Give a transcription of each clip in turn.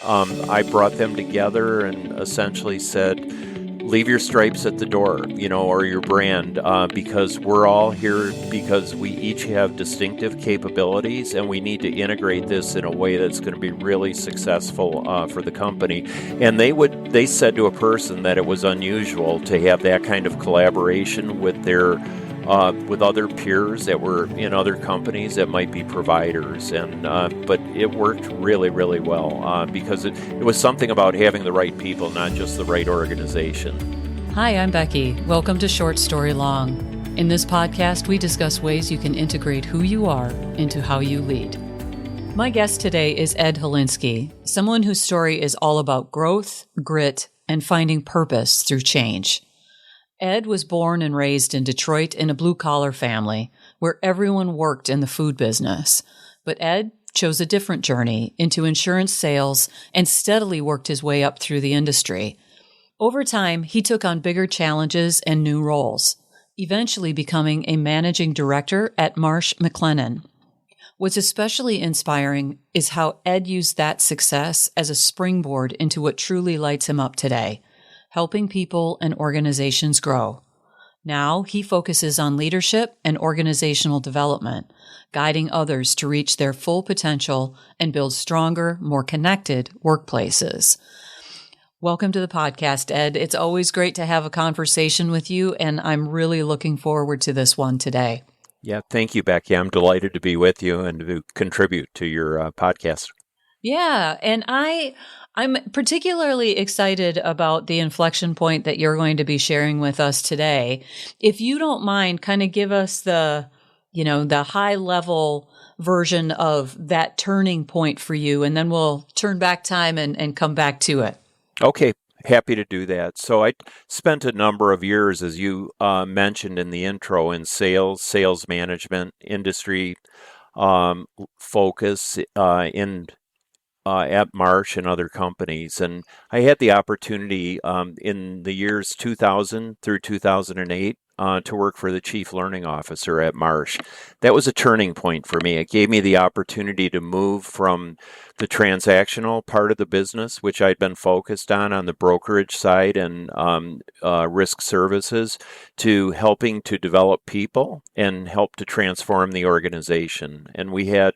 I brought them together and essentially said, leave your stripes at the door, or your brand, because we're all here because we each have distinctive capabilities, and we need to integrate this in a way that's going to be really successful for the company. And they said to a person that it was unusual to have that kind of collaboration with with other peers that were in other companies that might be providers, and but it worked really, really well because it was something about having the right people, not just the right organization. Hi, I'm Becky. Welcome to Short Story Long. In this podcast, we discuss ways you can integrate who you are into how you lead. My guest today is Ed Holinski, someone whose story is all about growth, grit, and finding purpose through change. Ed was born and raised in Detroit in a blue-collar family where everyone worked in the food business. But Ed chose a different journey into insurance sales and steadily worked his way up through the industry. Over time, he took on bigger challenges and new roles, eventually becoming a managing director at Marsh McLennan. What's especially inspiring is how Ed used that success as a springboard into what truly lights him up today, helping people and organizations grow. Now he focuses on leadership and organizational development, guiding others to reach their full potential and build stronger, more connected workplaces. Welcome to the podcast, Ed. It's always great to have a conversation with you, and I'm really looking forward to this one today. Yeah, thank you, Becky. I'm delighted to be with you and to contribute to your podcast. Yeah, and I'm particularly excited about the inflection point that you're going to be sharing with us today. If you don't mind, kind of give us the high level version of that turning point for you, and then we'll turn back time and come back to it. Okay, happy to do that. So I spent a number of years, as you mentioned in the intro, in sales management, industry focus at Marsh and other companies. And I had the opportunity in the years 2000 through 2008 to work for the Chief Learning Officer at Marsh. That was a turning point for me. It gave me the opportunity to move from the transactional part of the business, which I'd been focused on the brokerage side and risk services, to helping to develop people and help to transform the organization. And we had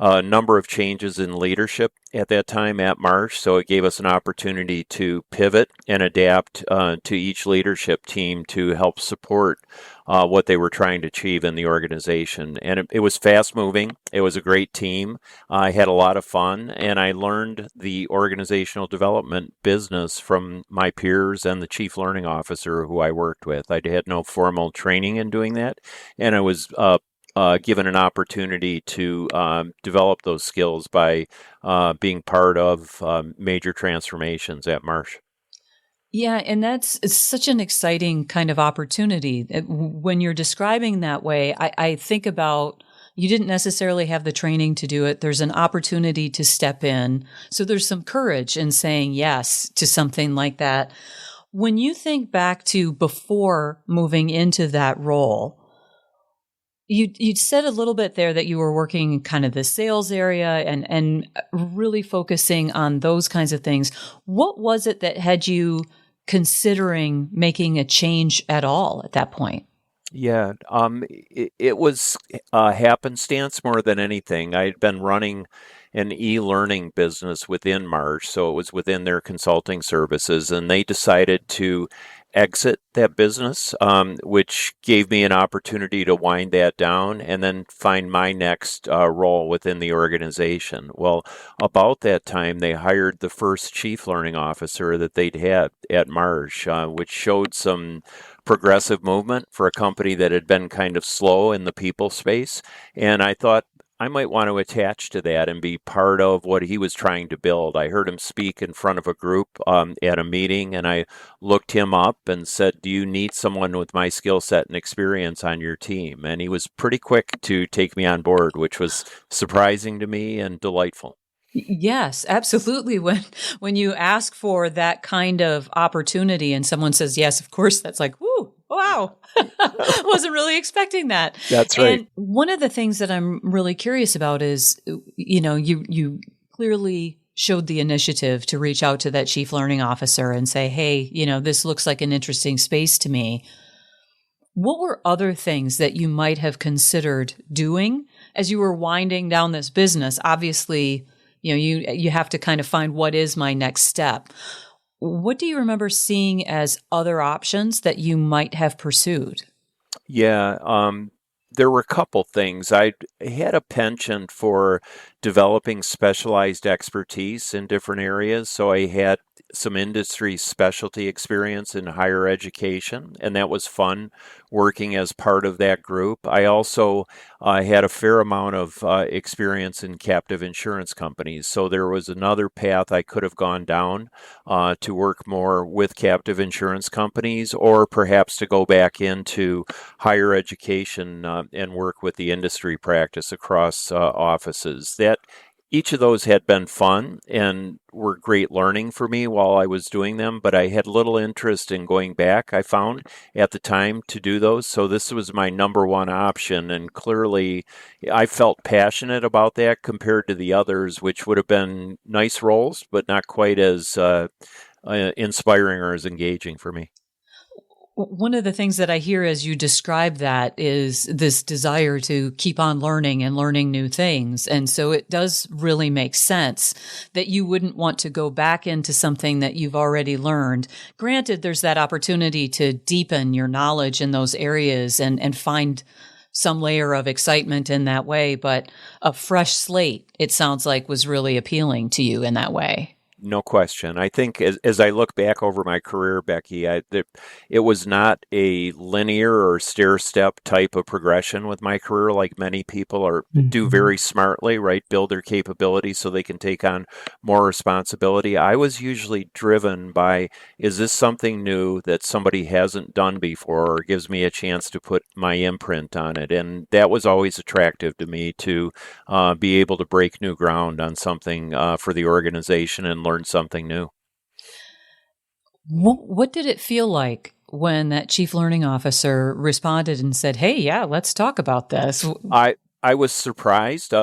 a number of changes in leadership at that time at Marsh, so it gave us an opportunity to pivot and adapt to each leadership team to help support what they were trying to achieve in the organization. And it was fast-moving. It was a great team. I had a lot of fun, and I learned the organizational development business from my peers and the Chief Learning Officer who I worked with. I had no formal training in doing that, and I was given an opportunity to develop those skills by being part of major transformations at Marsh. Yeah, and it's such an exciting kind of opportunity. When you're describing that way, I think about you didn't necessarily have the training to do it. There's an opportunity to step in. So there's some courage in saying yes to something like that. When you think back to before moving into that role, you said a little bit there that you were working in kind of the sales area and really focusing on those kinds of things. What was it that had you considering making a change at all at that point? Yeah, it was happenstance more than anything. I had been running an e-learning business within Marsh, so it was within their consulting services, and they decided to exit that business, which gave me an opportunity to wind that down and then find my next role within the organization. Well, about that time, they hired the first Chief Learning Officer that they'd had at Marsh, which showed some progressive movement for a company that had been kind of slow in the people space. And I thought I might want to attach to that and be part of what he was trying to build. I heard him speak in front of a group at a meeting, and I looked him up and said, do you need someone with my skill set and experience on your team? And he was pretty quick to take me on board, which was surprising to me and delightful. Yes, absolutely. When you ask for that kind of opportunity and someone says yes, of course, that's like, whoo, wow. Wasn't really expecting that. That's right. And one of the things that I'm really curious about is, you clearly showed the initiative to reach out to that chief learning officer and say, hey, this looks like an interesting space to me. What were other things that you might have considered doing as you were winding down this business? Obviously, you have to kind of find what is my next step. What do you remember seeing as other options that you might have pursued? Yeah, there were a couple things. I had a penchant for developing specialized expertise in different areas. So I had some industry specialty experience in higher education, and that was fun working as part of that group. I also had a fair amount of experience in captive insurance companies. So there was another path I could have gone down to work more with captive insurance companies, or perhaps to go back into higher education and work with the industry practice across offices. Each of those had been fun and were great learning for me while I was doing them, but I had little interest in going back, I found, at the time to do those. So this was my number one option, and clearly I felt passionate about that compared to the others, which would have been nice roles, but not quite as inspiring or as engaging for me. One of the things that I hear as you describe that is this desire to keep on learning and learning new things. And so it does really make sense that you wouldn't want to go back into something that you've already learned. Granted, there's that opportunity to deepen your knowledge in those areas and find some layer of excitement in that way. But a fresh slate, it sounds like, was really appealing to you in that way. No question. I think as I look back over my career, Becky, it was not a linear or stair-step type of progression with my career like many people do very smartly, right? Build their capabilities so they can take on more responsibility. I was usually driven by, is this something new that somebody hasn't done before or gives me a chance to put my imprint on it? And that was always attractive to me, to be able to break new ground on something for the organization and learn something new. What did it feel like when that chief learning officer responded and said, hey, yeah, let's talk about this? I was surprised,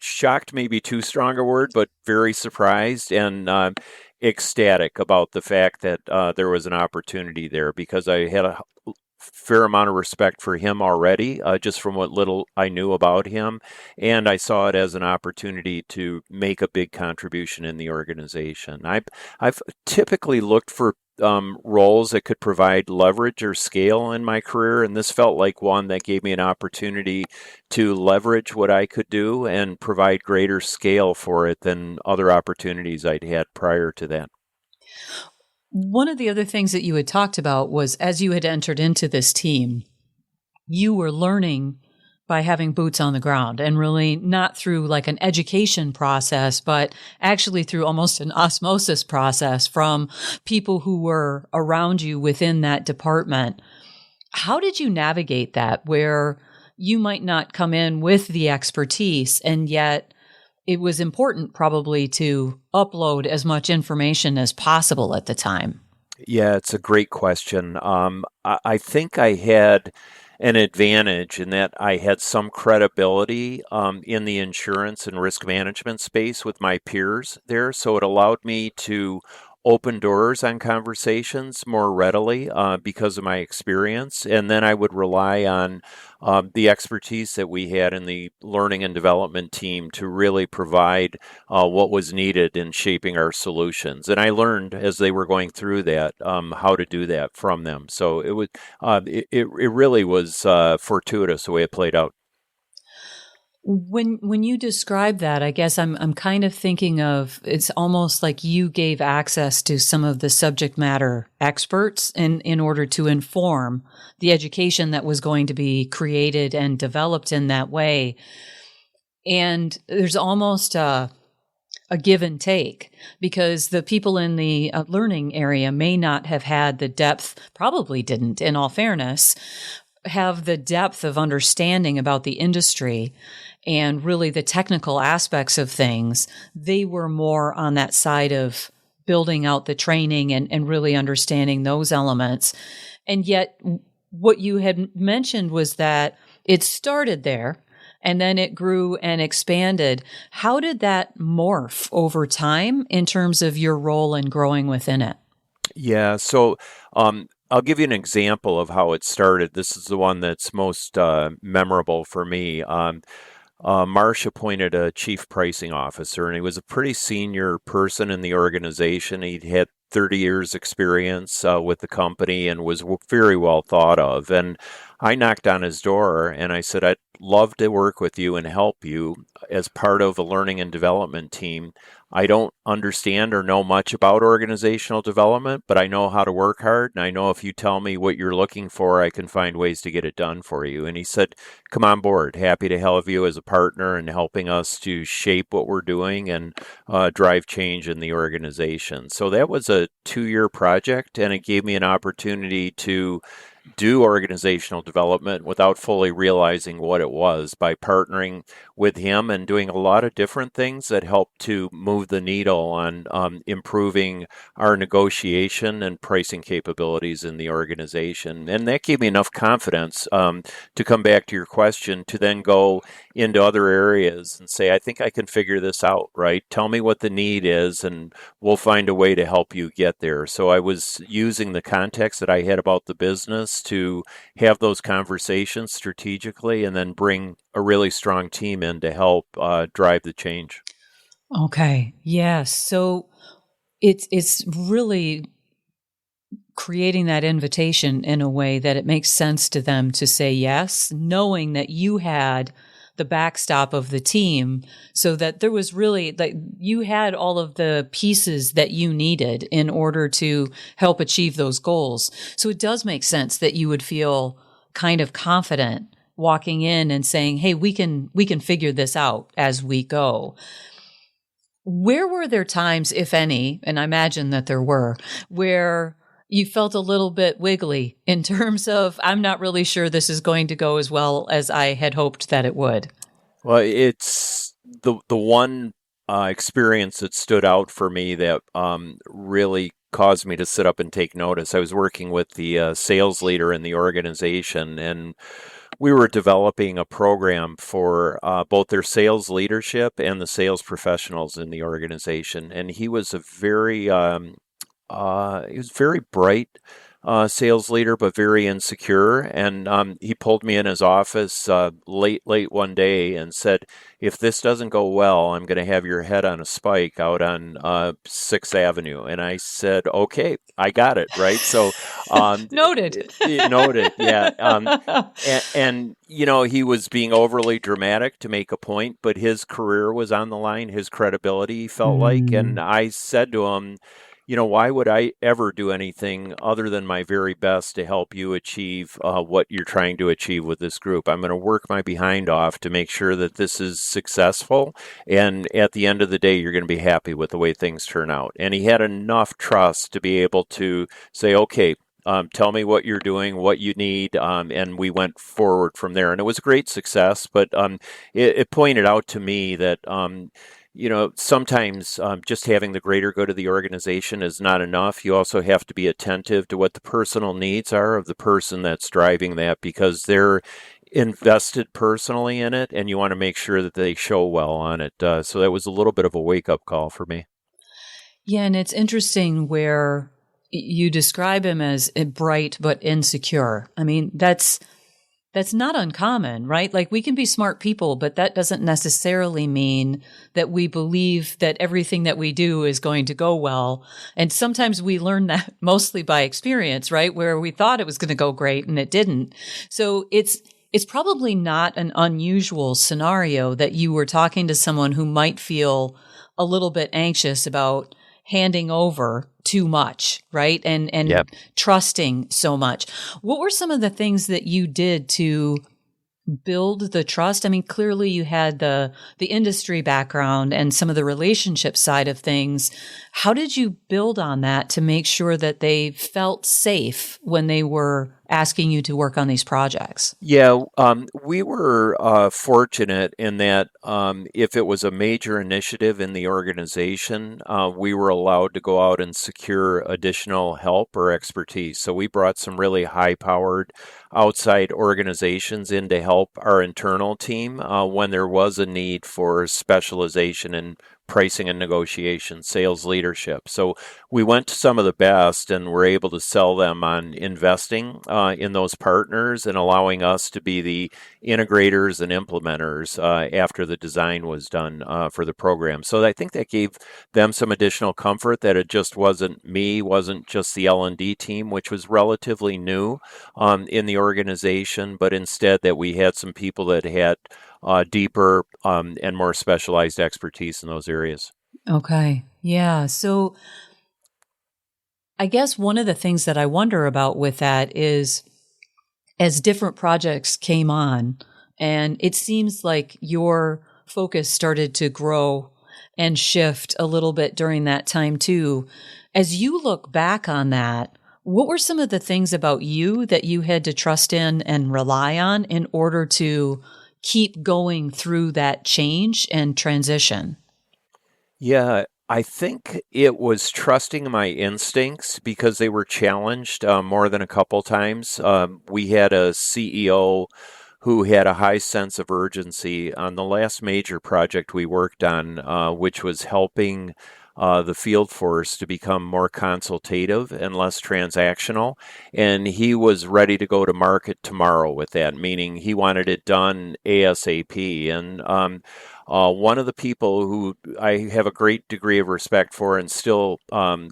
shocked may be too strong a word, but very surprised and ecstatic about the fact that there was an opportunity there, because I had a fair amount of respect for him already, just from what little I knew about him. And I saw it as an opportunity to make a big contribution in the organization. I've typically looked for roles that could provide leverage or scale in my career, and this felt like one that gave me an opportunity to leverage what I could do and provide greater scale for it than other opportunities I'd had prior to that. One of the other things that you had talked about was, as you had entered into this team, you were learning by having boots on the ground, and really not through like an education process, but actually through almost an osmosis process from people who were around you within that department. How did you navigate that, where you might not come in with the expertise, and yet it was important probably to upload as much information as possible at the time? Yeah, it's a great question. I think I had an advantage in that I had some credibility in the insurance and risk management space with my peers there. So it allowed me to open doors on conversations more readily because of my experience. And then I would rely on the expertise that we had in the learning and development team to really provide what was needed in shaping our solutions. And I learned as they were going through that how to do that from them. So it was it really was fortuitous the way it played out. When you describe that, I guess I'm kind of thinking of, it's almost like you gave access to some of the subject matter experts in order to inform the education that was going to be created and developed in that way. And there's almost a give and take, because the people in the learning area may not have had the depth, probably didn't, in all fairness, have the depth of understanding about the industry and really the technical aspects of things. They were more on that side of building out the training and really understanding those elements. And yet what you had mentioned was that it started there, and then it grew and expanded. How did that morph over time in terms of your role in growing within it? Yeah, so I'll give you an example of how it started. This is the one that's most memorable for me. Marsh appointed a chief pricing officer, and he was a pretty senior person in the organization. He'd had 30 years experience with the company and was very well thought of. And I knocked on his door and I said, I'd love to work with you and help you as part of a learning and development team. I don't understand or know much about organizational development, but I know how to work hard. And I know if you tell me what you're looking for, I can find ways to get it done for you. And he said, come on board. Happy to have you as a partner and helping us to shape what we're doing and drive change in the organization. So that was a 2-year project, and it gave me an opportunity to do organizational development without fully realizing what it was by partnering with him and doing a lot of different things that helped to move the needle on improving our negotiation and pricing capabilities in the organization. And that gave me enough confidence to come back to your question to then go into other areas and say, I think I can figure this out, right? Tell me what the need is and we'll find a way to help you get there. So I was using the context that I had about the business to have those conversations strategically and then bring a really strong team in to help drive the change. Okay. Yes. So it's really creating that invitation in a way that it makes sense to them to say yes, knowing that you had the backstop of the team, so that there was really, like, you had all of the pieces that you needed in order to help achieve those goals. So it does make sense that you would feel kind of confident walking in and saying, hey, we can figure this out as we go. Where were there times, if any, and I imagine that there were, where you felt a little bit wiggly in terms of, I'm not really sure this is going to go as well as I had hoped that it would? Well, it's the one experience that stood out for me that really caused me to sit up and take notice. I was working with the sales leader in the organization, and we were developing a program for both their sales leadership and the sales professionals in the organization. And he was a very bright sales leader, but very insecure. And he pulled me in his office late one day and said, if this doesn't go well, I'm going to have your head on a spike out on 6th Avenue. And I said, okay, I got it, right? So Noted. Noted, yeah. And, you know, he was being overly dramatic to make a point, but his career was on the line, his credibility, he felt like. And I said to him, you know, why would I ever do anything other than my very best to help you achieve what you're trying to achieve with this group? I'm going to work my behind off to make sure that this is successful. And at the end of the day, you're going to be happy with the way things turn out. And he had enough trust to be able to say, okay, tell me what you're doing, what you need, and we went forward from there. And it was a great success, but it pointed out to me that you know, sometimes just having the greater good of the organization is not enough. You also have to be attentive to what the personal needs are of the person that's driving that, because they're invested personally in it, and you want to make sure that they show well on it. So that was a little bit of a wake-up call for me. Yeah, and it's interesting where you describe him as bright but insecure. I mean, that's not uncommon, right? Like, we can be smart people, but that doesn't necessarily mean that we believe that everything that we do is going to go well. And sometimes we learn that mostly by experience, right? Where we thought it was going to go great and it didn't. So it's probably not an unusual scenario that you were talking to someone who might feel a little bit anxious about handing over too much, right? And Yep. trusting so much. What were some of the things that you did to build the trust? I mean, clearly you had the industry background and some of the relationship side of things. How did you build on that to make sure that they felt safe when they were asking you to work on these projects? Yeah, we were fortunate in that if it was a major initiative in the organization, we were allowed to go out and secure additional help or expertise. So we brought some really high-powered outside organizations in to help our internal team when there was a need for specialization in pricing and negotiation, sales leadership. So we went to some of the best and were able to sell them on investing in those partners and allowing us to be the integrators and implementers after the design was done for the program. So I think that gave them some additional comfort that it just wasn't me, wasn't just the L&D team, which was relatively new in the organization, but instead that we had some people that had deeper and more specialized expertise in those areas. Okay. Yeah. So I guess one of the things that I wonder about with that is as different projects came on, and it seems like your focus started to grow and shift a little bit during that time too. As you look back on that, what were some of the things about you that you had to trust in and rely on in order to keep going through that change and transition? Yeah, I think it was trusting my instincts because they were challenged more than a couple times. We had a CEO who had a high sense of urgency on the last major project we worked on, which was helping the field force to become more consultative and less transactional. And he was ready to go to market tomorrow with that, meaning he wanted it done ASAP. And one of the people who I have a great degree of respect for and still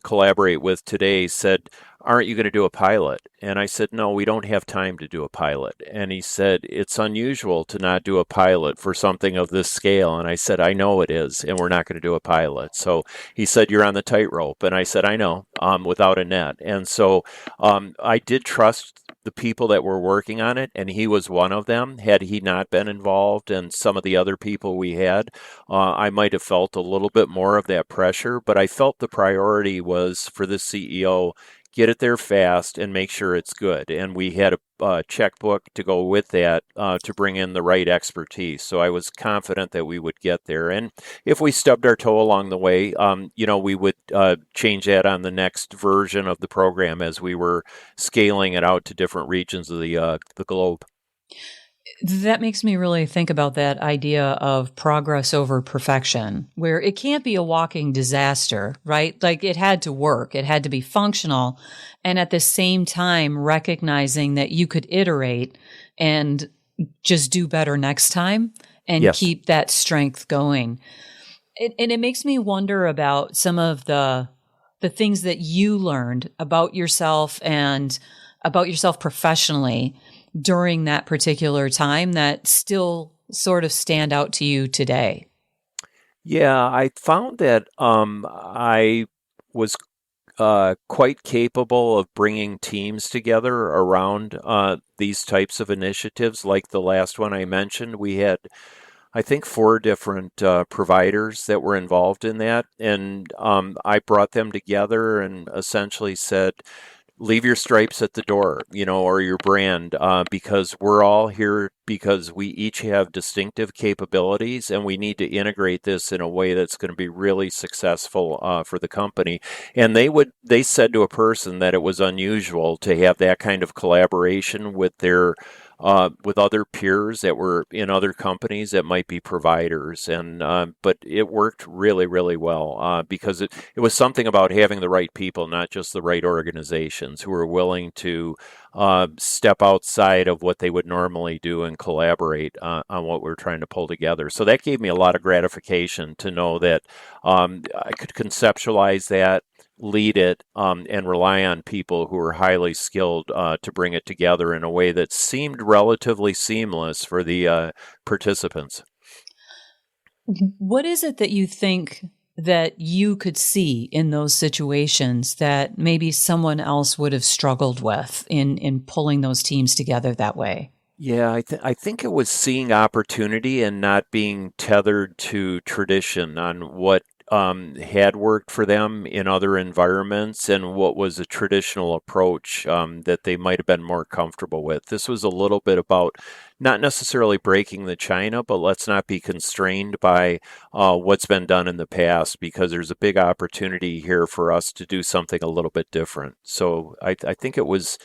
collaborate with today said, "Aren't you going to do a pilot?" And I said, "No, we don't have time to do a pilot." And he said, "It's unusual to not do a pilot for something of this scale." And I said, "I know it is, and we're not going to do a pilot." So he said, "You're on the tightrope." And I said, "I know, without a net." And so I did trust the people that were working on it, and he was one of them. Had he not been involved and some of the other people we had, I might have felt a little bit more of that pressure, but I felt the priority was for the CEO, get it there fast and make sure it's good. And we had a checkbook to go with that to bring in the right expertise. So I was confident that we would get there. And if we stubbed our toe along the way, we would change that on the next version of the program as we were scaling it out to different regions of the globe. That makes me really think about that idea of progress over perfection, where it can't be a walking disaster, right? Like it had to work, it had to be functional. And at the same time, recognizing that you could iterate and just do better next time and Yes. keep that strength going. And it makes me wonder about some of the things that you learned about yourself and about yourself professionally during that particular time that still sort of stand out to you today. Yeah, I found that I was quite capable of bringing teams together around these types of initiatives, like the last one I mentioned. We had, I think, 4 different providers that were involved in that, and I brought them together and essentially said, leave your stripes at the door, or your brand, because we're all here because we each have distinctive capabilities and we need to integrate this in a way that's going to be really successful for the company. And they said to a person that it was unusual to have that kind of collaboration with with other peers that were in other companies that might be providers. And but it worked really, really well because it was something about having the right people, not just the right organizations who were willing to step outside of what they would normally do and collaborate on what we're trying to pull together. So that gave me a lot of gratification to know that I could conceptualize that, lead it, and rely on people who are highly skilled to bring it together in a way that seemed relatively seamless for the participants. What is it that you think that you could see in those situations that maybe someone else would have struggled with in pulling those teams together that way? Yeah, I think it was seeing opportunity and not being tethered to tradition on what had worked for them in other environments and what was a traditional approach that they might have been more comfortable with. This was a little bit about not necessarily breaking the china, but let's not be constrained by what's been done in the past, because there's a big opportunity here for us to do something a little bit different. So I think it was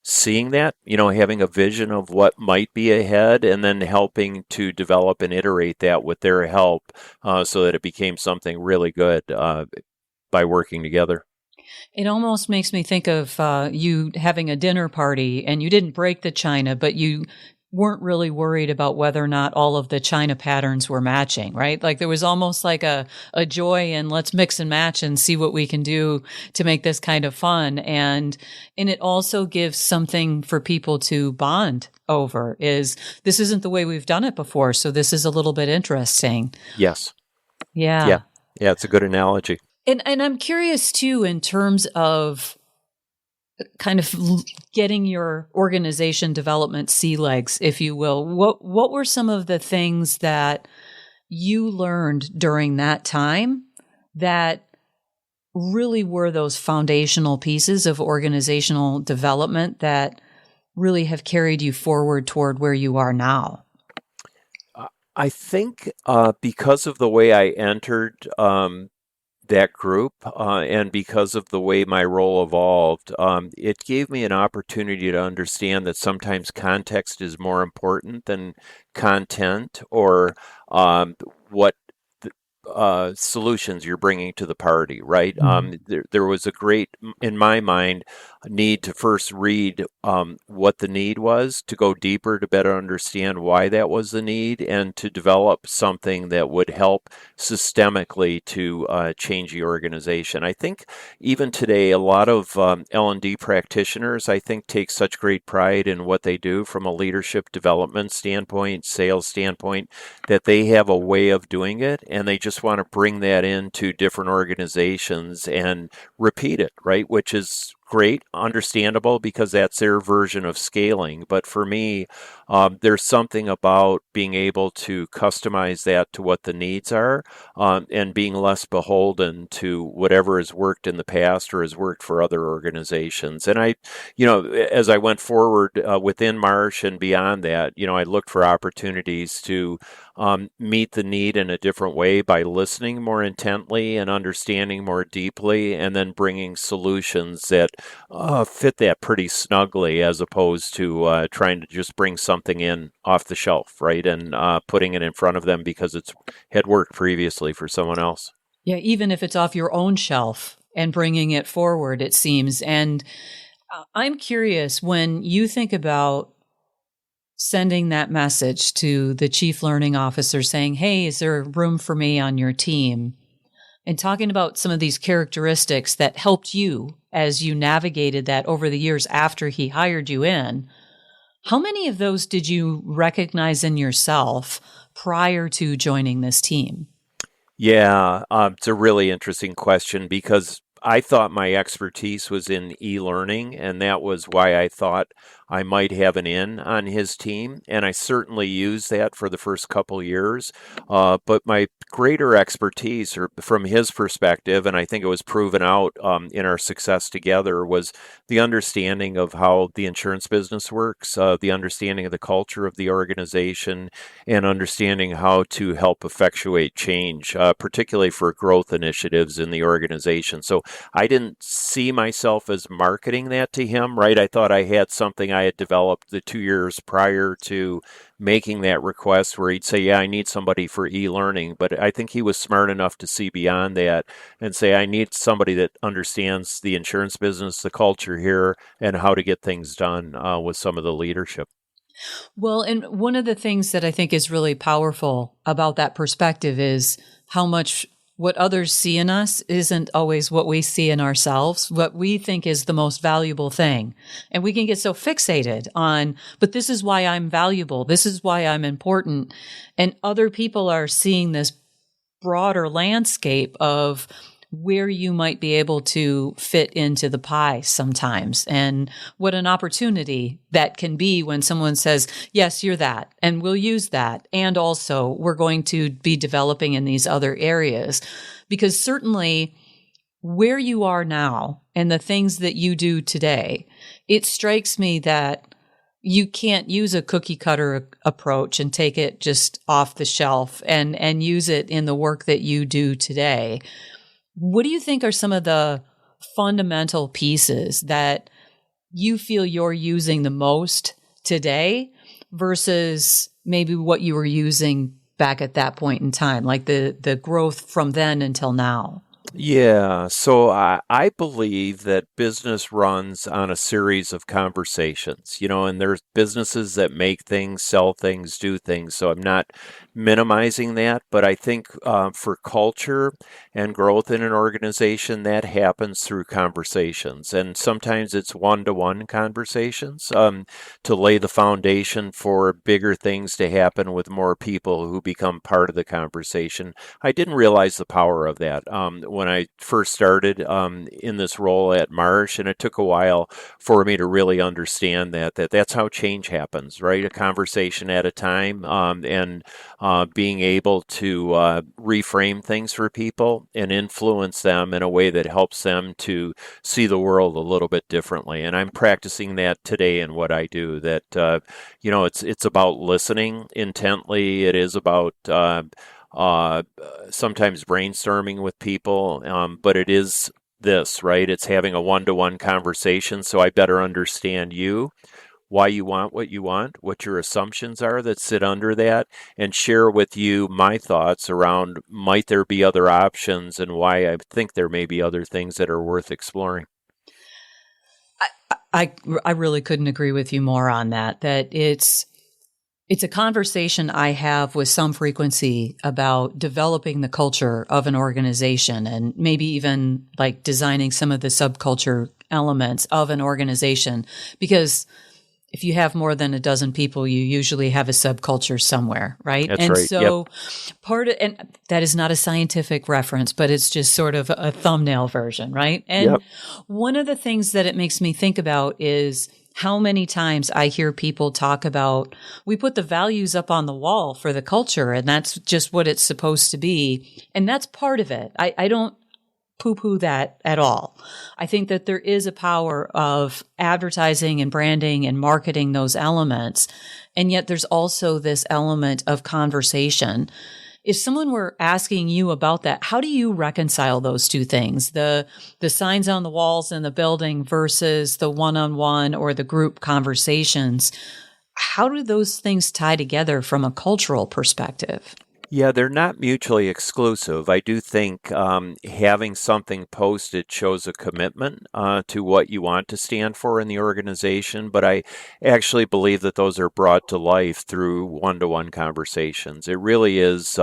seeing that, having a vision of what might be ahead and then helping to develop and iterate that with their help so that it became something really good by working together. It almost makes me think of you having a dinner party and you didn't break the china, but you weren't really worried about whether or not all of the china patterns were matching, right? Like there was almost like a joy in let's mix and match and see what we can do to make this kind of fun. And it also gives something for people to bond over. Is this isn't the way we've done it before, so this is a little bit interesting. Yes. Yeah. Yeah, it's a good analogy. And I'm curious too, in terms of kind of getting your organization development sea legs, if you will. What were some of the things that you learned during that time that really were those foundational pieces of organizational development that really have carried you forward toward where you are now? I think because of the way I entered that group, and because of the way my role evolved, it gave me an opportunity to understand that sometimes context is more important than content or what solutions you're bringing to the party, right? There was a great, in my mind, need to first read what the need was, to go deeper, to better understand why that was the need, and to develop something that would help systemically to change the organization. I think even today, a lot of L&D practitioners, I think, take such great pride in what they do from a leadership development standpoint, sales standpoint, that they have a way of doing it, and they just want to bring that into different organizations and repeat it, right? Which is great, understandable, because that's their version of scaling. But for me, there's something about being able to customize that to what the needs are, and being less beholden to whatever has worked in the past or has worked for other organizations. And as I went forward within Marsh and beyond that, I looked for opportunities to meet the need in a different way by listening more intently and understanding more deeply, and then bringing solutions that fit that pretty snugly, as opposed to trying to just bring something in off the shelf, right? And putting it in front of them because it's had worked previously for someone else. Yeah, even if it's off your own shelf and bringing it forward, it seems. And I'm curious, when you think about sending that message to the chief learning officer saying, hey, is there room for me on your team? And talking about some of these characteristics that helped you as you navigated that over the years after he hired you in, how many of those did you recognize in yourself prior to joining this team? Yeah, it's a really interesting question, because I thought my expertise was in e-learning, and that was why I thought I might have an in on his team, and I certainly used that for the first couple years. But my greater expertise, or from his perspective, and I think it was proven out in our success together, was the understanding of how the insurance business works, the understanding of the culture of the organization, and understanding how to help effectuate change, particularly for growth initiatives in the organization. So I didn't see myself as marketing that to him, right? I thought I had something I had developed the 2 years prior to making that request, where he'd say, yeah, I need somebody for e-learning. But I think he was smart enough to see beyond that and say, I need somebody that understands the insurance business, the culture here, and how to get things done with some of the leadership. Well, and one of the things that I think is really powerful about that perspective is how much what others see in us isn't always what we see in ourselves, what we think is the most valuable thing. And we can get so fixated on, but this is why I'm valuable. This is why I'm important. And other people are seeing this broader landscape of where you might be able to fit into the pie sometimes, and what an opportunity that can be when someone says, yes, you're that, and we'll use that. And also we're going to be developing in these other areas, Because certainly where you are now and the things that you do today, it strikes me that you can't use a cookie cutter approach and take it just off the shelf and use it in the work that you do today. What do you think are some of the fundamental pieces that you feel you're using the most today versus maybe what you were using back at that point in time, like the growth from then until now? Yeah, so I believe that business runs on a series of conversations, and there's businesses that make things, sell things, do things. So I'm not minimizing that, but I think for culture and growth in an organization, that happens through conversations. And sometimes it's one-to-one conversations to lay the foundation for bigger things to happen with more people who become part of the conversation. I didn't realize the power of that when I first started in this role at Marsh, and it took a while for me to really understand that's how change happens, right? A conversation at a time, and being able to reframe things for people and influence them in a way that helps them to see the world a little bit differently. And I'm practicing that today in what I do. That it's about listening intently. It is about sometimes brainstorming with people, but it is this, right? It's having a one-to-one conversation so I better understand you, why you want, what your assumptions are that sit under that, and share with you my thoughts around might there be other options and why I think there may be other things that are worth exploring. I really couldn't agree with you more on that, that it's a conversation I have with some frequency about developing the culture of an organization and maybe even like designing some of the subculture elements of an organization. Because if you have more than a dozen people, you usually have a subculture somewhere, right? That's and right. so Yep. and that is not a scientific reference, but it's just sort of a thumbnail version, right? And Yep. one of the things that it makes me think about is how many times I hear people talk about, we put the values up on the wall for the culture, and that's just what it's supposed to be. And that's part of it. I don't poo-poo that at all. I think that there is a power of advertising and branding and marketing those elements. And yet there's also this element of conversation. If someone were asking you about that, how do you reconcile those two things? The signs on the walls in the building versus the one-on-one or the group conversations. How do those things tie together from a cultural perspective? Yeah, they're not mutually exclusive. I do think having something posted shows a commitment to what you want to stand for in the organization, but I actually believe that those are brought to life through one-to-one conversations. It really is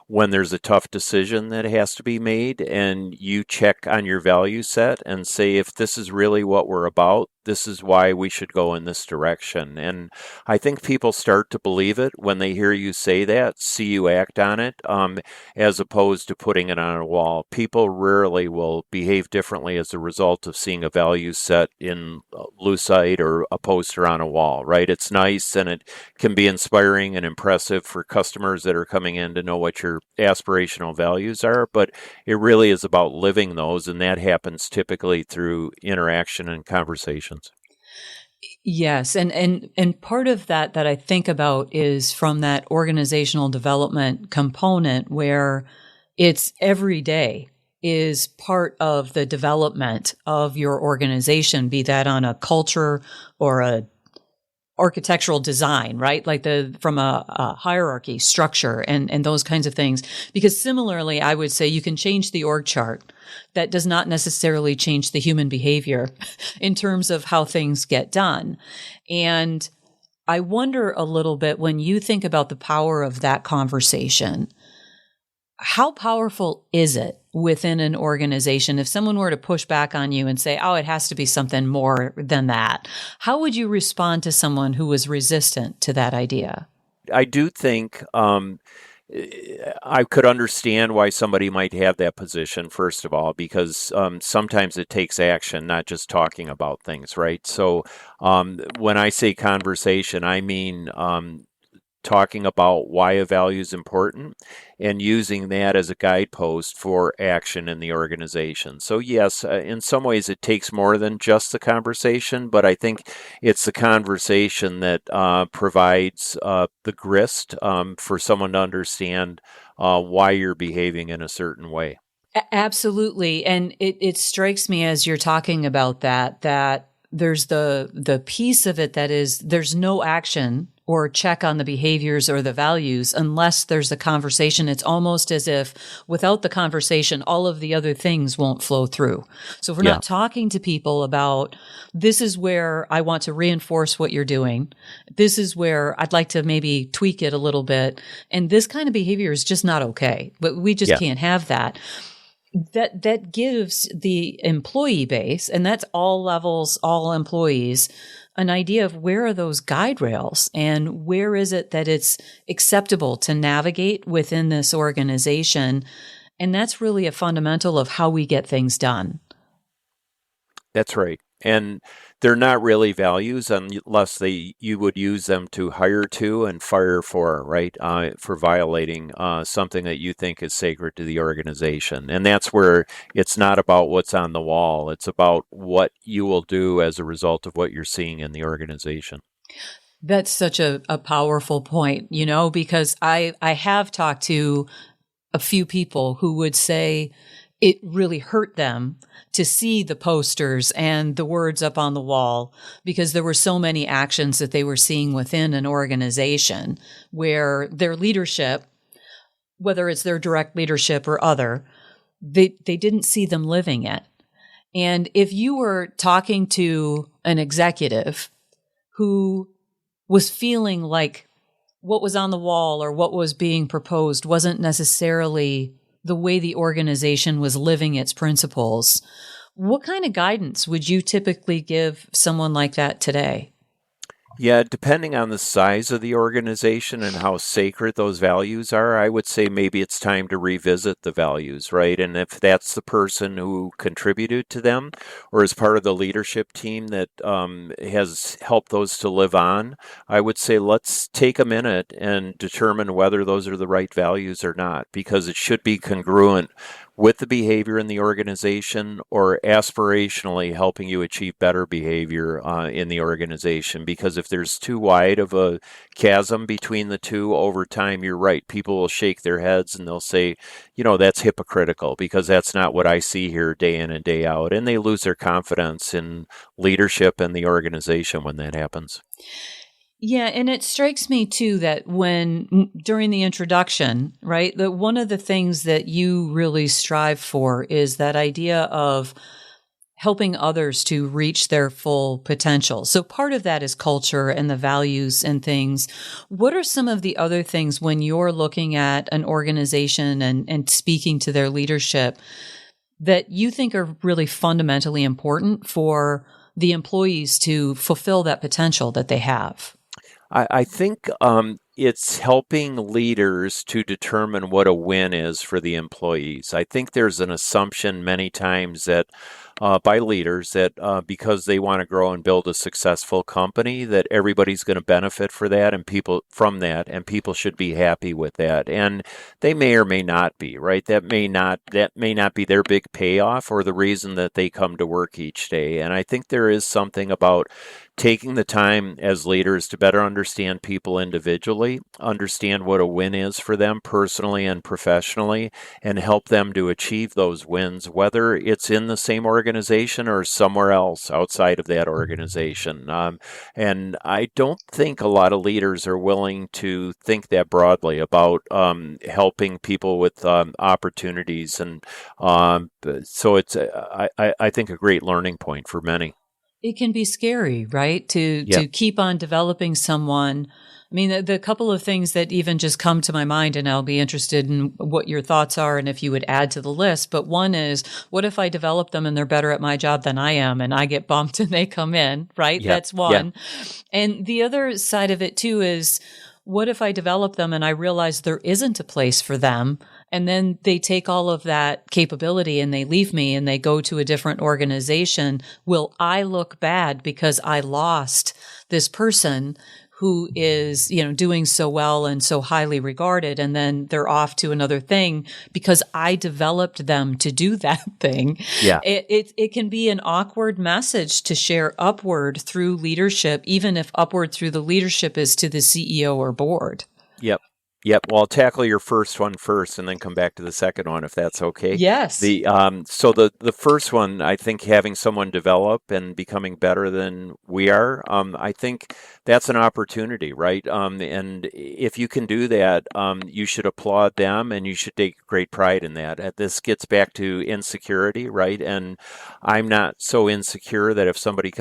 when there's a tough decision that has to be made, and you check on your value set and say, if this is really what we're about, this is why we should go in this direction. And I think people start to believe it when they hear you say that, see you act on it, as opposed to putting it on a wall. People rarely will behave differently as a result of seeing a value set in lucite or a poster on a wall, right? It's nice and it can be inspiring and impressive for customers that are coming in to know what your aspirational values are, but it really is about living those, and that happens typically through interaction and conversations. Yes, and part of that I think about is from that organizational development component where it's every day is part of the development of your organization, be that on a culture or a architectural design, right? Like from a hierarchy structure and those kinds of things. Because similarly, I would say you can change the org chart. That does not necessarily change the human behavior in terms of how things get done. And I wonder a little bit when you think about the power of that conversation, how powerful is it within an organization? If someone were to push back on you and say, oh, it has to be something more than that, how would you respond to someone who was resistant to that idea? I do think I could understand why somebody might have that position, first of all, because sometimes it takes action, not just talking about things, right? So when I say conversation, I mean talking about why a value is important and using that as a guidepost for action in the organization. So yes, in some ways it takes more than just the conversation, but I think it's the conversation that provides the grist for someone to understand why you're behaving in a certain way. Absolutely. And it strikes me as you're talking about that there's the piece of it that is there's no action or check on the behaviors or the values unless there's a conversation. It's almost as if without the conversation, all of the other things won't flow through. So if we're not talking to people about this is where I want to reinforce what you're doing, this is where I'd like to maybe tweak it a little bit, and this kind of behavior is just not okay, but we just can't have that. That gives the employee base, and that's all levels, all employees, an idea of where are those guide rails and where is it that it's acceptable to navigate within this organization. And that's really a fundamental of how we get things done. That's right. And they're not really values unless you would use them to hire to and fire for, right? For violating something that you think is sacred to the organization. And that's where it's not about what's on the wall. It's about what you will do as a result of what you're seeing in the organization. That's such a powerful point, because I have talked to a few people who would say it really hurt them to see the posters and the words up on the wall because there were so many actions that they were seeing within an organization where their leadership, whether it's their direct leadership or other, they didn't see them living it. And if you were talking to an executive who was feeling like what was on the wall or what was being proposed wasn't necessarily the way the organization was living its principles, what kind of guidance would you typically give someone like that today? Yeah, depending on the size of the organization and how sacred those values are, I would say maybe it's time to revisit the values, right? And if that's the person who contributed to them or is part of the leadership team that has helped those to live on, I would say let's take a minute and determine whether those are the right values or not, because it should be congruent with the behavior in the organization or aspirationally helping you achieve better behavior in the organization. Because if there's too wide of a chasm between the two over time, you're right. People will shake their heads and they'll say, that's hypocritical because that's not what I see here day in and day out. And they lose their confidence in leadership and the organization when that happens. Yeah, and it strikes me too that during the introduction, right, that one of the things that you really strive for is that idea of helping others to reach their full potential. So part of that is culture and the values and things. What are some of the other things when you're looking at an organization and speaking to their leadership that you think are really fundamentally important for the employees to fulfill that potential that they have? I think it's helping leaders to determine what a win is for the employees. I think there's an assumption many times that by leaders that because they want to grow and build a successful company, that everybody's going to benefit for that and people should be happy with that. And they may or may not be, right? That may not be their big payoff or the reason that they come to work each day. And I think there is something about taking the time as leaders to better understand people individually, understand what a win is for them personally and professionally, and help them to achieve those wins, whether it's in the same organization or somewhere else outside of that organization. And I don't think a lot of leaders are willing to think that broadly about helping people with opportunities. And so it's, I think, a great learning point for many. It can be scary, right? To keep on developing someone. I mean, the couple of things that even just come to my mind, and I'll be interested in what your thoughts are and if you would add to the list. But one is, what if I develop them and they're better at my job than I am and I get bumped and they come in, right? Yeah. That's one. Yeah. And the other side of it too is, what if I develop them and I realize there isn't a place for them? And then they take all of that capability and they leave me and they go to a different organization. Will I look bad because I lost this person who is, doing so well and so highly regarded, and then they're off to another thing because I developed them to do that thing. Yeah. It can be an awkward message to share upward through leadership, even if upward through the leadership is to the CEO or board. Yep. Yep. Well, I'll tackle your first one first and then come back to the second one if that's okay. Yes. The first one, I think having someone develop and becoming better than we are, I think that's an opportunity, right? And if you can do that, you should applaud them and you should take great pride in that. This gets back to insecurity, right? And I'm not so insecure that if somebody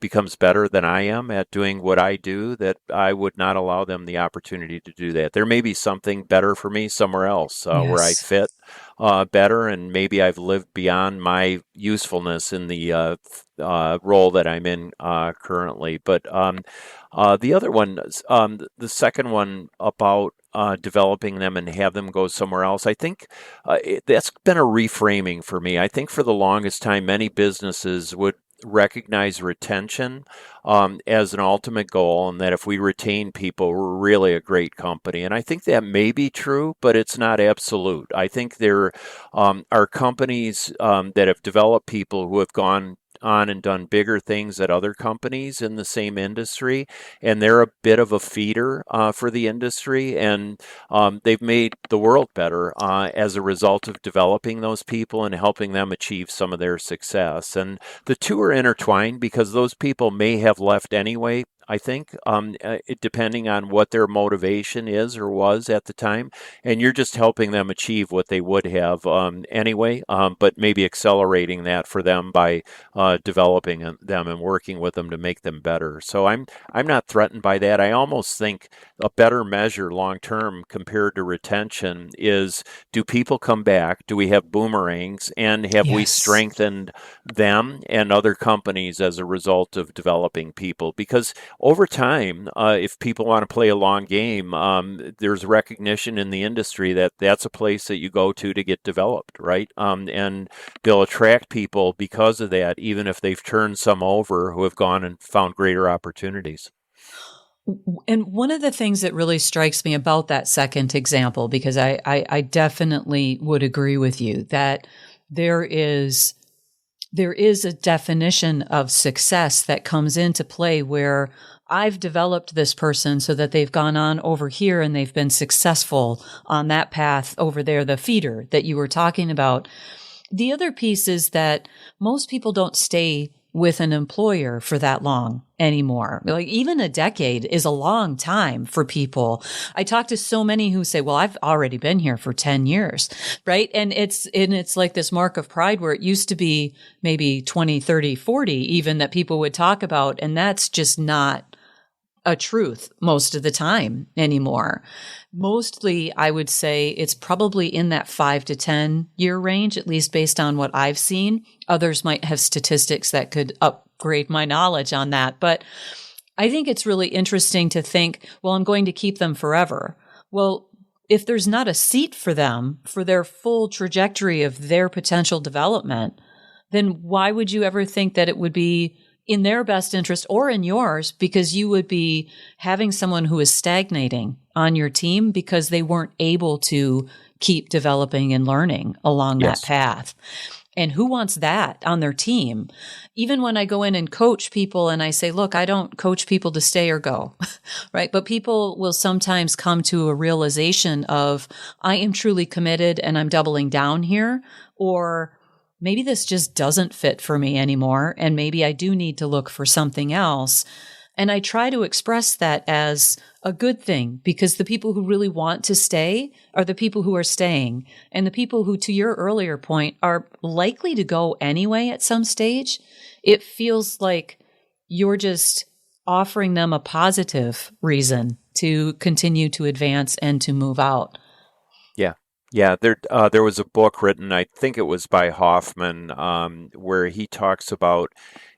becomes better than I am at doing what I do, that I would not allow them the opportunity to do that. There may be something better for me somewhere else where I fit better, and maybe I've lived beyond my usefulness in the role that I'm in currently. But the other one, the second one about developing them and have them go somewhere else, I think that's been a reframing for me. I think for the longest time, many businesses would recognize retention as an ultimate goal, and that if we retain people, we're really a great company. And I think that may be true, but it's not absolute. I think there are companies that have developed people who have gone on and done bigger things at other companies in the same industry, and they're a bit of a feeder for the industry, and they've made the world better as a result of developing those people and helping them achieve some of their success. And the two are intertwined because those people may have left anyway, I think, depending on what their motivation is or was at the time. And you're just helping them achieve what they would have anyway, but maybe accelerating that for them by developing them and working with them to make them better. So I'm not threatened by that. I almost think a better measure long term compared to retention is, do people come back? Do we have boomerangs? And have we strengthened them and other companies as a result of developing people? Because over time, if people want to play a long game, there's recognition in the industry that that's a place that you go to get developed, right? And they'll attract people because of that, even if they've turned some over who have gone and found greater opportunities. And one of the things that really strikes me about that second example, because I definitely would agree with you that there is a definition of success that comes into play where I've developed this person so that they've gone on over here and they've been successful on that path over there, the feeder that you were talking about. The other piece is that most people don't stay with an employer for that long anymore. Like even a decade is a long time for people. I talk to so many who say, well, I've already been here for 10 years, right? And it's like this mark of pride where it used to be maybe 20, 30, 40 even that people would talk about. And that's just not a truth most of the time anymore. Mostly, I would say it's probably in that 5 to 10 year range, at least based on what I've seen. Others might have statistics that could upgrade my knowledge on that. But I think it's really interesting to think, well, I'm going to keep them forever. Well, if there's not a seat for them for their full trajectory of their potential development, then why would you ever think that it would be in their best interest or in yours, because you would be having someone who is stagnating on your team because they weren't able to keep developing and learning along that path. And who wants that on their team? Even when I go in and coach people and I say, look, I don't coach people to stay or go, right? But people will sometimes come to a realization of, I am truly committed and I'm doubling down here, or maybe this just doesn't fit for me anymore, and maybe I do need to look for something else. And I try to express that as a good thing, because the people who really want to stay are the people who are staying. And the people who, to your earlier point, are likely to go anyway at some stage, it feels like you're just offering them a positive reason to continue to advance and to move out. Yeah, there was a book written, I think it was by Hoffman, where he talks about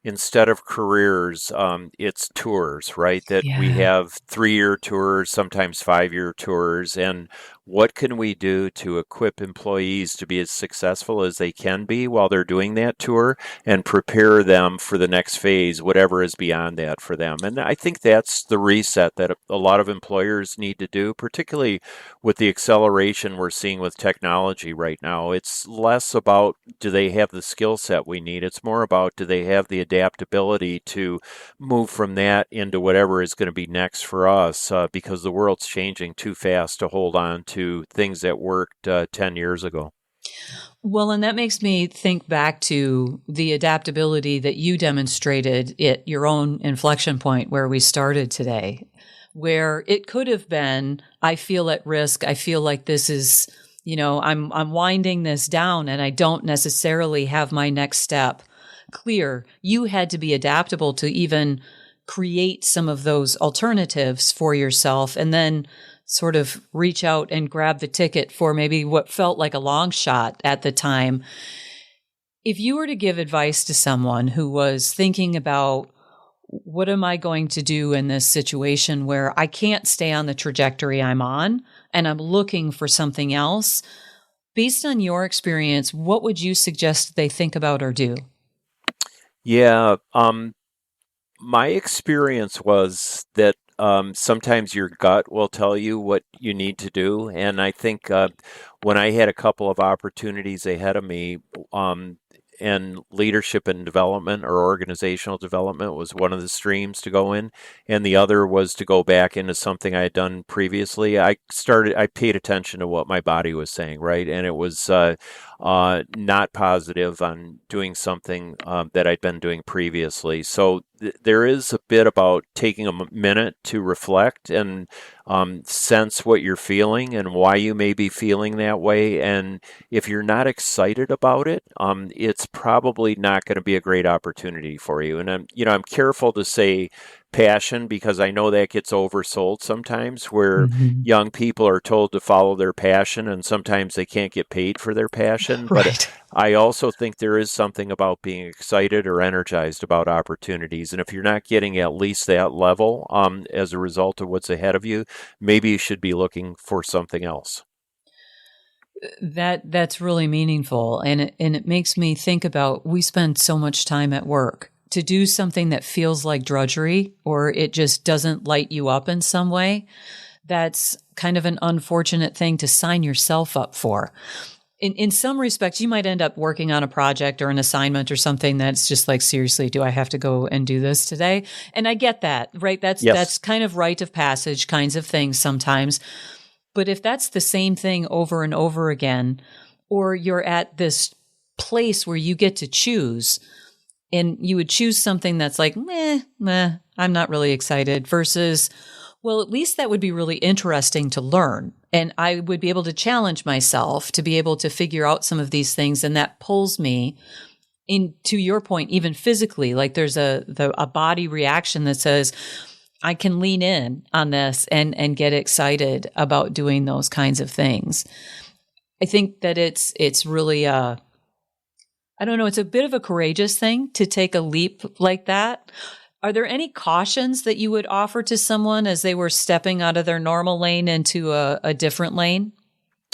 instead of careers, it's tours, right? That we Yeah. have 3-year tours, sometimes 5-year tours. And what can we do to equip employees to be as successful as they can be while they're doing that tour and prepare them for the next phase, whatever is beyond that for them? And I think that's the reset that a lot of employers need to do, particularly with the acceleration we're seeing with technology right now. It's less about do they have the skill set we need? It's more about do they have the adaptability to move from that into whatever is going to be next for us because the world's changing too fast to hold on to things that worked 10 years ago. Well, and that makes me think back to the adaptability that you demonstrated at your own inflection point where we started today, where it could have been, I feel at risk. I feel like this is, I'm winding this down and I don't necessarily have my next step clear. You had to be adaptable to even create some of those alternatives for yourself and then sort of reach out and grab the ticket for maybe what felt like a long shot at the time. If you were to give advice to someone who was thinking about what am I going to do in this situation where I can't stay on the trajectory I'm on and I'm looking for something else, based on your experience, what would you suggest they think about or do? Yeah, my experience was that sometimes your gut will tell you what you need to do. And I think when I had a couple of opportunities ahead of me, and leadership and development or organizational development was one of the streams to go in, and the other was to go back into something I had done previously. I paid attention to what my body was saying, right? And it was not positive on doing something that I'd been doing previously. So there is a bit about taking a minute to reflect and sense what you're feeling and why you may be feeling that way. And if you're not excited about it, it's probably not going to be a great opportunity for you. And I'm careful to say passion because I know that gets oversold sometimes where Mm-hmm. young people are told to follow their passion and sometimes they can't get paid for their passion. But Right. I also think there is something about being excited or energized about opportunities. And if you're not getting at least that level as a result of what's ahead of you, maybe you should be looking for something else. That's really meaningful, and it makes me think about we spend so much time at work to do something that feels like drudgery or it just doesn't light you up in some way. That's kind of an unfortunate thing to sign yourself up for. In some respects, you might end up working on a project or an assignment or something that's just like, seriously, do I have to go and do this today? And I get that, right? That's Yes. kind of rite of passage kinds of things sometimes. But if that's the same thing over and over again, or you're at this place where you get to choose and you would choose something that's like, meh, I'm not really excited versus, well, at least that would be really interesting to learn. And I would be able to challenge myself to be able to figure out some of these things. And that pulls me in, to your point, even physically, like there's a body reaction that says, I can lean in on this and get excited about doing those kinds of things. I think that it's really I don't know, it's a bit of a courageous thing to take a leap like that. Are there any cautions that you would offer to someone as they were stepping out of their normal lane into a different lane?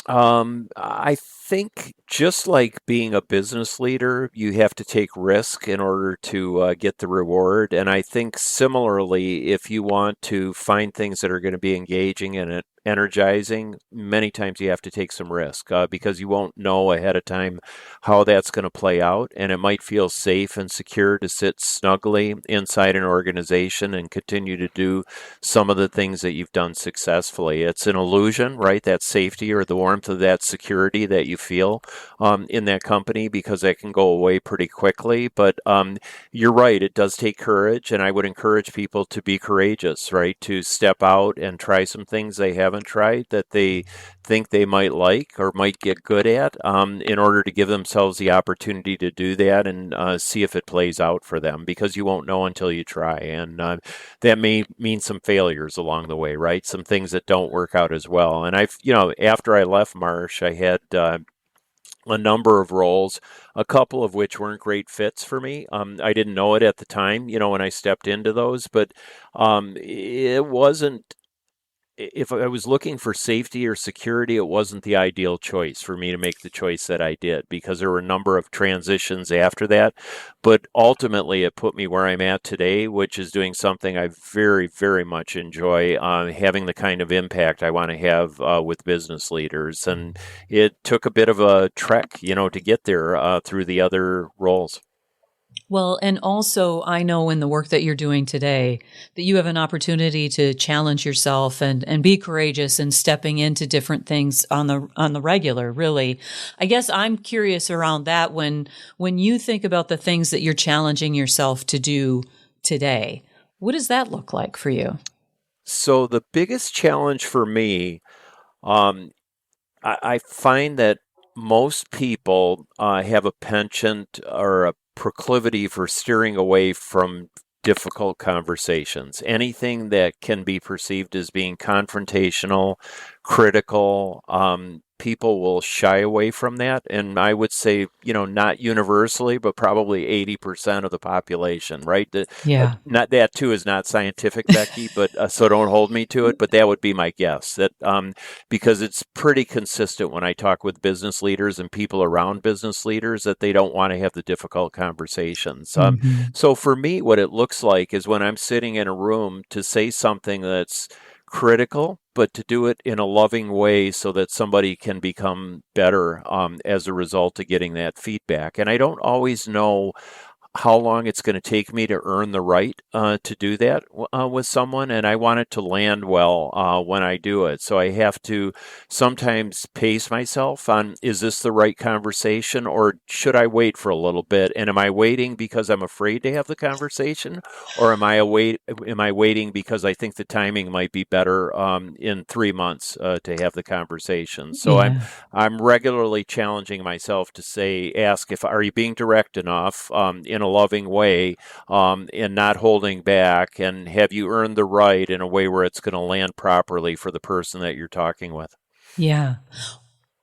I think just like being a business leader, you have to take risk in order to get the reward. And I think similarly, if you want to find things that are going to be engaging and energizing, many times you have to take some risk because you won't know ahead of time how that's going to play out. And it might feel safe and secure to sit snugly inside an organization and continue to do some of the things that you've done successfully. It's an illusion, right? That safety or the warmth of that security that you feel in that company because that can go away pretty quickly. But you're right, it does take courage. And I would encourage people to be courageous, right? To step out and try some things they haven't tried that they think they might like or might get good at in order to give themselves the opportunity to do that and see if it plays out for them because you won't know until you try. And that may mean some failures along the way, right? Some things that don't work out as well. And after I left Marsh, I had a number of roles, a couple of which weren't great fits for me. I didn't know it at the time, when I stepped into those, but it wasn't. If I was looking for safety or security, it wasn't the ideal choice for me to make the choice that I did because there were a number of transitions after that. But ultimately, it put me where I'm at today, which is doing something I very, very much enjoy, having the kind of impact I want to have with business leaders. And it took a bit of a trek, to get there through the other roles. Well, and also I know in the work that you're doing today that you have an opportunity to challenge yourself and be courageous in stepping into different things on the regular, really. I guess I'm curious around that when you think about the things that you're challenging yourself to do today. What does that look like for you? So the biggest challenge for me, um, I find that most people have a penchant or a proclivity for steering away from difficult conversations. Anything that can be perceived as being confrontational, critical, people will shy away from that. And I would say, not universally, but probably 80% of the population, right? Yeah. Not that too is not scientific, Becky, but so don't hold me to it. But that would be my guess that because it's pretty consistent when I talk with business leaders and people around business leaders that they don't want to have the difficult conversations. Hmm. So for me, what it looks like is when I'm sitting in a room to say something that's critical, but to do it in a loving way so that somebody can become better as a result of getting that feedback. And I don't always know how long it's going to take me to earn the right to do that with someone, and I want it to land well when I do it. So I have to sometimes pace myself on, is this the right conversation, or should I wait for a little bit? And am I waiting because I'm afraid to have the conversation, or am I waiting because I think the timing might be better in 3 months to have the conversation? So Yeah. I'm regularly challenging myself to ask if are you being direct enough in a loving way and not holding back, and have you earned the right in a way where it's going to land properly for the person that you're talking with. Yeah.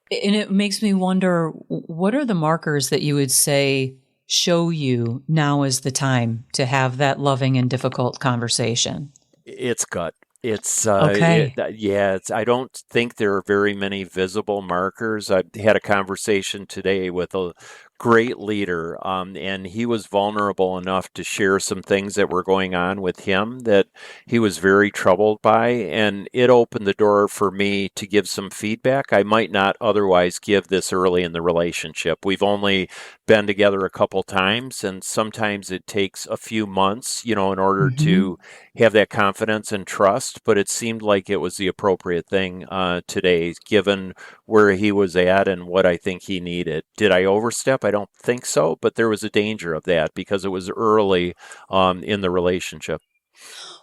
And it makes me wonder, what are the markers that you would say show you now is the time to have that loving and difficult conversation? It's gut. Okay. I don't think there are very many visible markers. I had a conversation today with a great leader, and he was vulnerable enough to share some things that were going on with him that he was very troubled by, and it opened the door for me to give some feedback I might not otherwise give this early in the relationship. We've only been together a couple times, and sometimes it takes a few months, in order Hmm. to have that confidence and trust. But it seemed like it was the appropriate thing today, given where he was at and what I think he needed. Did I overstep? I don't think so, but there was a danger of that because it was early in the relationship.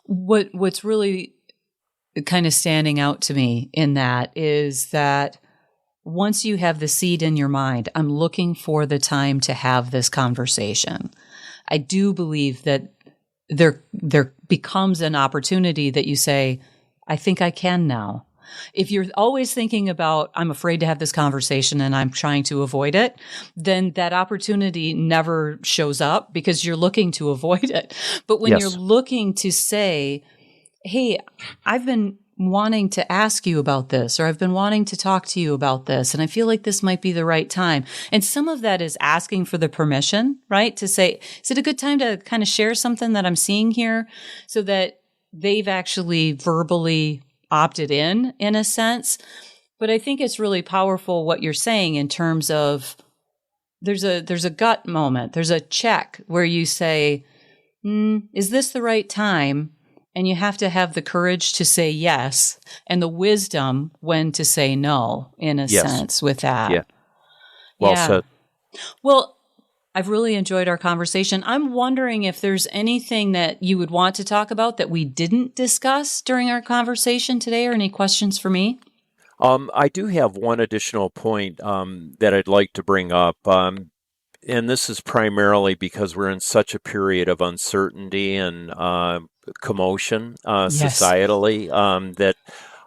What's really kind of standing out to me in that is that once you have the seed in your mind, I'm looking for the time to have this conversation. I do believe that there becomes an opportunity that you say, I think I can now. If you're always thinking about, I'm afraid to have this conversation and I'm trying to avoid it, then that opportunity never shows up because you're looking to avoid it. But when you're Yes. looking to say, hey, I've been wanting to ask you about this, or I've been wanting to talk to you about this, and I feel like this might be the right time. And some of that is asking for the permission, right? To say, is it a good time to kind of share something that I'm seeing here so that they've actually verbally opted in a sense. But I think it's really powerful what you're saying in terms of there's a gut moment. There's a check where you say, is this the right time? And you have to have the courage to say yes and the wisdom when to say no, in a Yes. sense, with that. Yeah. Well Yeah. said. Well, I've really enjoyed our conversation. I'm wondering if there's anything that you would want to talk about that we didn't discuss during our conversation today, or any questions for me? I do have one additional point that I'd like to bring up. And this is primarily because we're in such a period of uncertainty and commotion Yes. societally that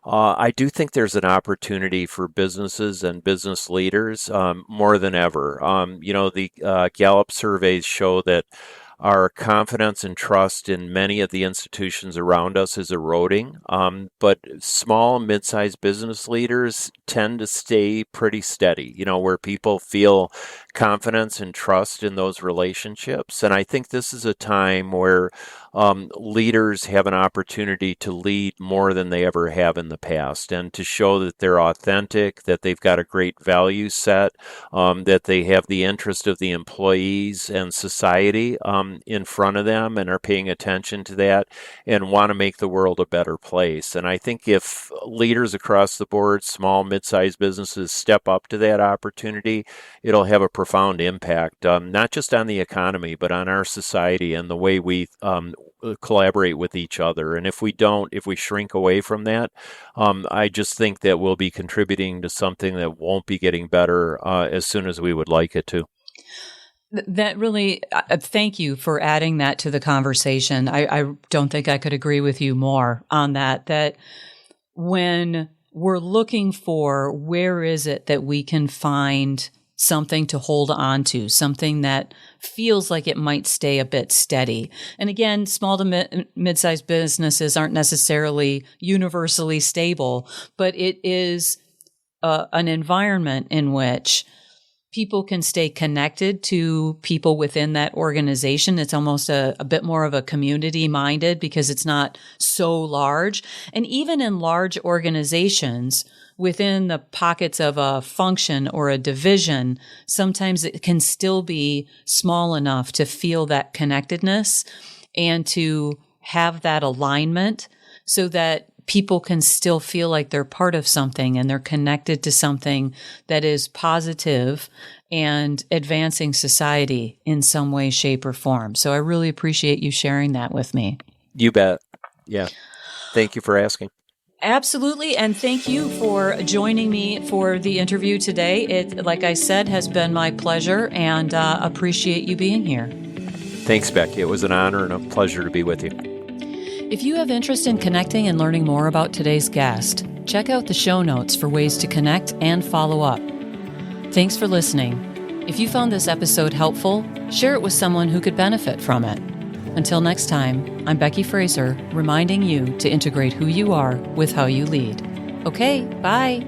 I do think there's an opportunity for businesses and business leaders more than ever. The Gallup surveys show that our confidence and trust in many of the institutions around us is eroding, but small and mid-sized business leaders tend to stay pretty steady, where people feel confidence and trust in those relationships. And I think this is a time where leaders have an opportunity to lead more than they ever have in the past and to show that they're authentic, that they've got a great value set, that they have the interest of the employees and society in front of them and are paying attention to that and want to make the world a better place. And I think if leaders across the board, small, mid-sized businesses, step up to that opportunity, it'll have a profound impact, not just on the economy, but on our society and the way we collaborate with each other. And if we shrink away from that, I just think that we'll be contributing to something that won't be getting better as soon as we would like it to. That really, thank you for adding that to the conversation. I don't think I could agree with you more on that when we're looking for where is it that we can find something to hold on to, something that feels like it might stay a bit steady. And again, small to mid-sized businesses aren't necessarily universally stable, but it is an environment in which people can stay connected to people within that organization. It's almost a bit more of a community minded because it's not so large. And even in large organizations, within the pockets of a function or a division, sometimes it can still be small enough to feel that connectedness and to have that alignment so that people can still feel like they're part of something and they're connected to something that is positive and advancing society in some way, shape, or form. So I really appreciate you sharing that with me. You bet. Yeah. Thank you for asking. Absolutely. And thank you for joining me for the interview today. It, like I said, has been my pleasure and appreciate you being here. Thanks, Becky. It was an honor and a pleasure to be with you. If you have interest in connecting and learning more about today's guest, check out the show notes for ways to connect and follow up. Thanks for listening. If you found this episode helpful, share it with someone who could benefit from it. Until next time, I'm Becky Fraser, reminding you to integrate who you are with how you lead. Okay, bye.